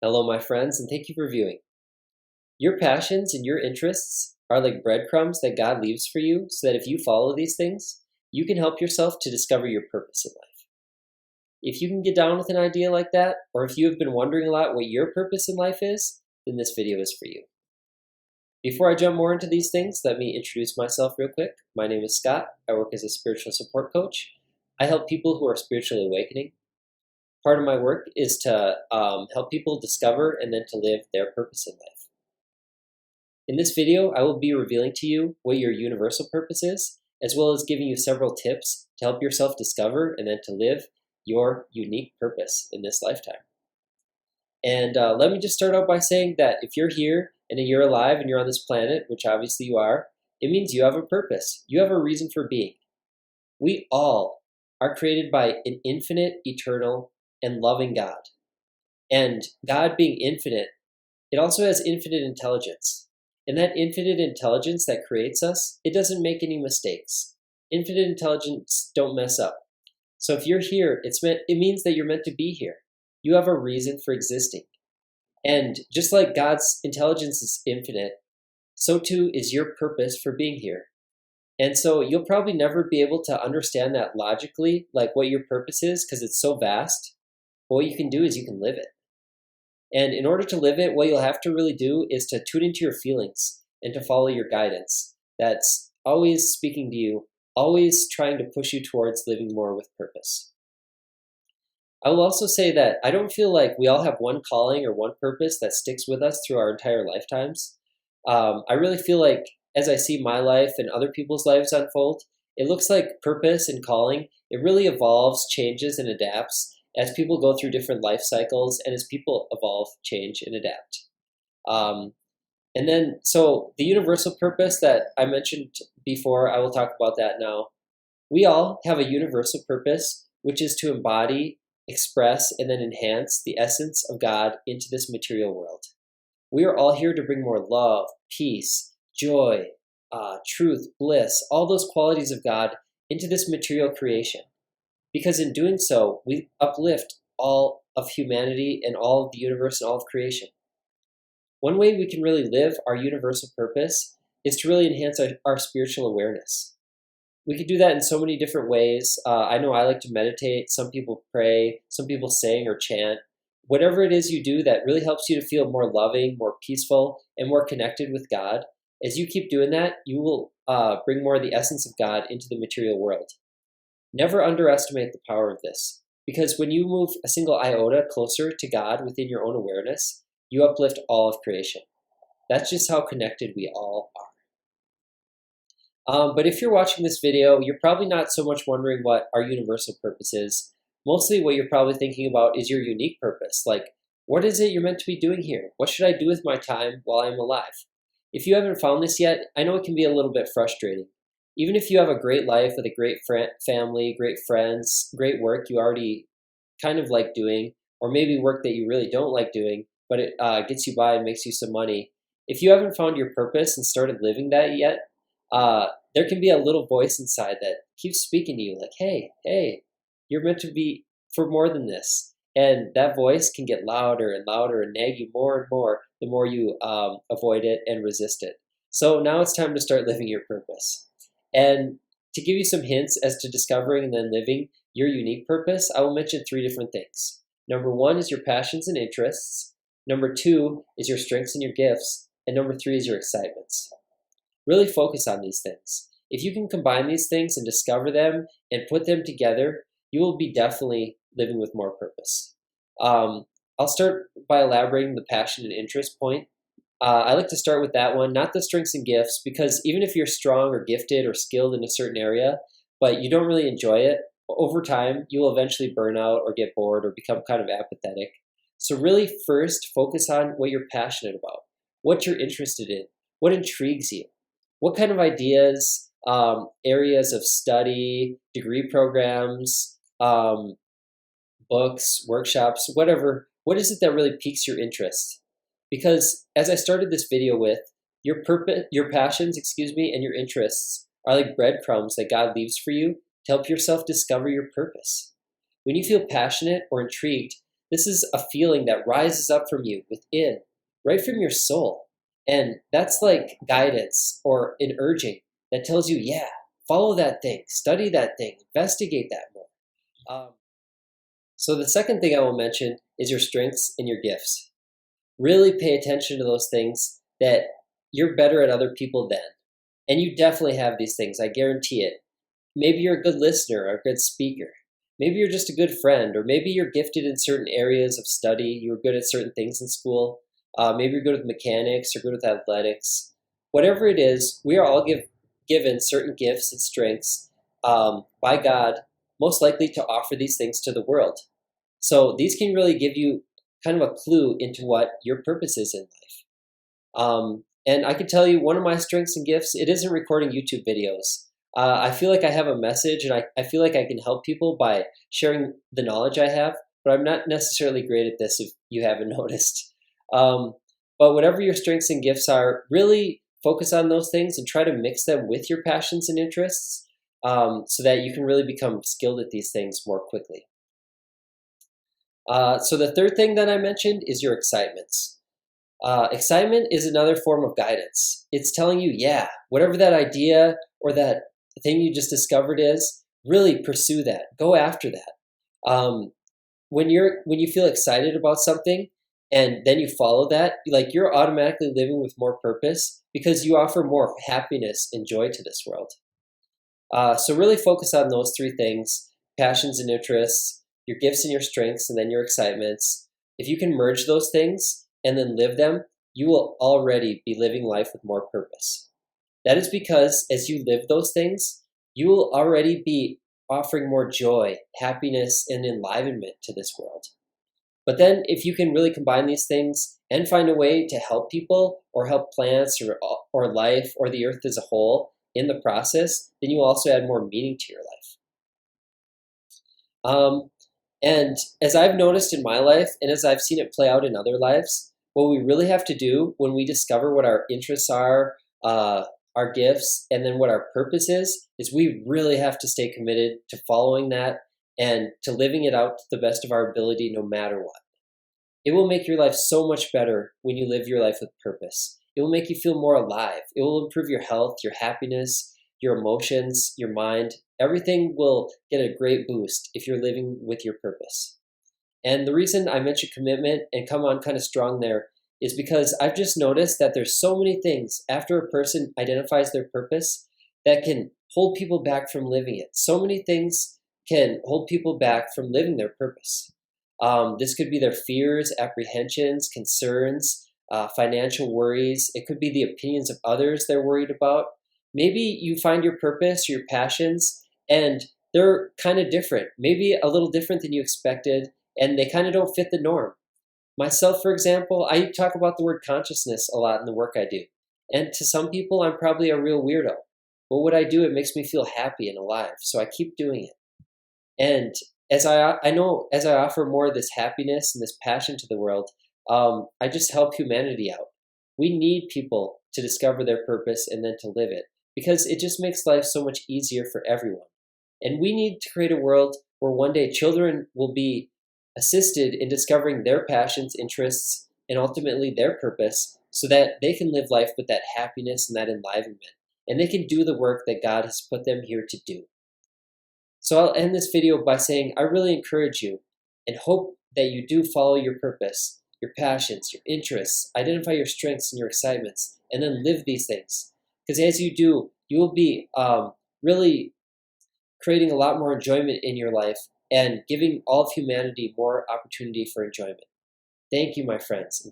Hello, my friends, and thank you for viewing. Your passions and your interests are like breadcrumbs that God leaves for you so that if you follow these things, you can help yourself to discover your purpose in life. If you can get down with an idea like that, or if you have been wondering a lot what your purpose in life is, then this video is for you. Before I jump more into these things, let me introduce myself real quick. My name is Scott. I work as a spiritual support coach. I help people who are spiritually awakening. Part of my work is to help people discover and then to live their purpose in life. In this video, I will be revealing to you what your universal purpose is, as well as giving you several tips to help yourself discover and then to live your unique purpose in this lifetime. And let me just start out by saying that if you're here and you're alive and you're on this planet, which obviously you are, it means you have a purpose. You have a reason for being. We all are created by an infinite, eternal, and loving God. And God being infinite, it also has infinite intelligence. And that infinite intelligence that creates us, it doesn't make any mistakes. Infinite intelligence don't mess up. So if you're here, it means that you're meant to be here. You have a reason for existing. And just like God's intelligence is infinite, so too is your purpose for being here. And so you'll probably never be able to understand that logically, like what your purpose is, because it's so vast. But what you can do is you can live it. And in order to live it, what you'll have to really do is to tune into your feelings and to follow your guidance. That's always speaking to you, always trying to push you towards living more with purpose. I will also say that I don't feel like we all have one calling or one purpose that sticks with us through our entire lifetimes. I really feel like as I see my life and other people's lives unfold, it looks like purpose and calling, it really evolves, changes, and adapts as people go through different life cycles and as people evolve, change, and adapt. So the universal purpose that I mentioned before, I will talk about that now. We all have a universal purpose, which is to embody, express, and then enhance the essence of God into this material world. We are all here to bring more love, peace, joy, truth, bliss, all those qualities of God into this material creation. Because in doing so, we uplift all of humanity and all of the universe and all of creation. One way we can really live our universal purpose is to really enhance our spiritual awareness. We can do that in so many different ways. I know I like to meditate. Some people pray. Some people sing or chant. Whatever it is you do that really helps you to feel more loving, more peaceful, and more connected with God, as you keep doing that, you will bring more of the essence of God into the material world. Never underestimate the power of this, because when you move a single iota closer to God within your own awareness, you uplift all of creation. That's just how connected we all are. But if you're watching this video, you're probably not so much wondering what our universal purpose is. Mostly what you're probably thinking about is your unique purpose. Like, what is it you're meant to be doing here? What should I do with my time while I'm alive? If you haven't found this yet, I know it can be a little bit frustrating. Even if you have a great life with a great family, great friends, great work you already kind of like doing, or maybe work that you really don't like doing, but it gets you by and makes you some money. If you haven't found your purpose and started living that yet, there can be a little voice inside that keeps speaking to you like, hey, you're meant to be for more than this. And that voice can get louder and louder and nag you more and more the more you avoid it and resist it. So now it's time to start living your purpose. And to give you some hints as to discovering and then living your unique purpose, I will mention 3 different things. Number 1 is your passions and interests. Number 2 is your strengths and your gifts. And number 3 is your excitements. Really focus on these things. If you can combine these things and discover them and put them together, you will be definitely living with more purpose. I'll start by elaborating the passion and interest point. I like to start with that one, not the strengths and gifts, because even if you're strong or gifted or skilled in a certain area, but you don't really enjoy it, over time, you will eventually burn out or get bored or become kind of apathetic. So really first focus on what you're passionate about, what you're interested in, what intrigues you, what kind of ideas, areas of study, degree programs, books, workshops, whatever, what is it that really piques your interest? Because as I started this video with, your passions, and your interests are like breadcrumbs that God leaves for you to help yourself discover your purpose. When you feel passionate or intrigued, This is a feeling that rises up from you within, right from your soul. And that's like guidance or an urging that tells you, yeah, follow that thing, study that thing, investigate that more. So the second thing I will mention is your strengths and your gifts. Really pay attention to those things that you're better at other people than. And you definitely have these things, I guarantee it. Maybe you're a good listener or a good speaker. Maybe you're just a good friend, or maybe you're gifted in certain areas of study. You were good at certain things in school. Maybe you're good with mechanics or good with athletics. Whatever it is, we are all given certain gifts and strengths by God, most likely to offer these things to the world. So these can really give you kind of a clue into what your purpose is in life. And I can tell you one of my strengths and gifts, it isn't recording YouTube videos. I feel like I have a message, and I feel like I can help people by sharing the knowledge I have, but I'm not necessarily great at this if you haven't noticed. But whatever your strengths and gifts are, really focus on those things and try to mix them with your passions and interests so that you can really become skilled at these things more quickly. So the third thing that I mentioned is your excitements. Excitement is another form of guidance. It's telling you, yeah, whatever that idea or that thing you just discovered is, really pursue that. Go after that. When you feel excited about something and then you follow that, like you're automatically living with more purpose because you offer more happiness and joy to this world. So really focus on those three things: passions and interests, your gifts and your strengths, and then your excitements. If you can merge those things and then live them, you will already be living life with more purpose. That is because as you live those things, you will already be offering more joy, happiness, and enlivenment to this world. But then if you can really combine these things and find a way to help people or help plants or life or the earth as a whole in the process, then you will also add more meaning to your life. And as I've noticed in my life, and as I've seen it play out in other lives, what we really have to do when we discover what our interests are, our gifts, and then what our purpose is we really have to stay committed to following that and to living it out to the best of our ability no matter what. It will make your life so much better when you live your life with purpose. It will make you feel more alive. It will improve your health, your happiness, your emotions, your mind. Everything will get a great boost if you're living with your purpose. And the reason I mentioned commitment and come on kind of strong there is because I've just noticed that there's so many things after a person identifies their purpose that can hold people back from living it. So many things can hold people back from living their purpose. This could be their fears, apprehensions, concerns, financial worries. It could be the opinions of others they're worried about. Maybe you find your purpose, your passions, and they're kind of different, maybe a little different than you expected, and they kind of don't fit the norm. Myself, for example, I talk about the word consciousness a lot in the work I do. And to some people, I'm probably a real weirdo. But what I do, it makes me feel happy and alive, so I keep doing it. And as I know, as I offer more of this happiness and this passion to the world, I just help humanity out. We need people to discover their purpose and then to live it, because it just makes life so much easier for everyone. And we need to create a world where one day children will be assisted in discovering their passions, interests, and ultimately their purpose so that they can live life with that happiness and that enlivenment. And they can do the work that God has put them here to do. So I'll end this video by saying I really encourage you and hope that you do follow your purpose, your passions, your interests, identify your strengths and your excitements, and then live these things. Because as you do, you will be really creating a lot more enjoyment in your life and giving all of humanity more opportunity for enjoyment. Thank you, my friends.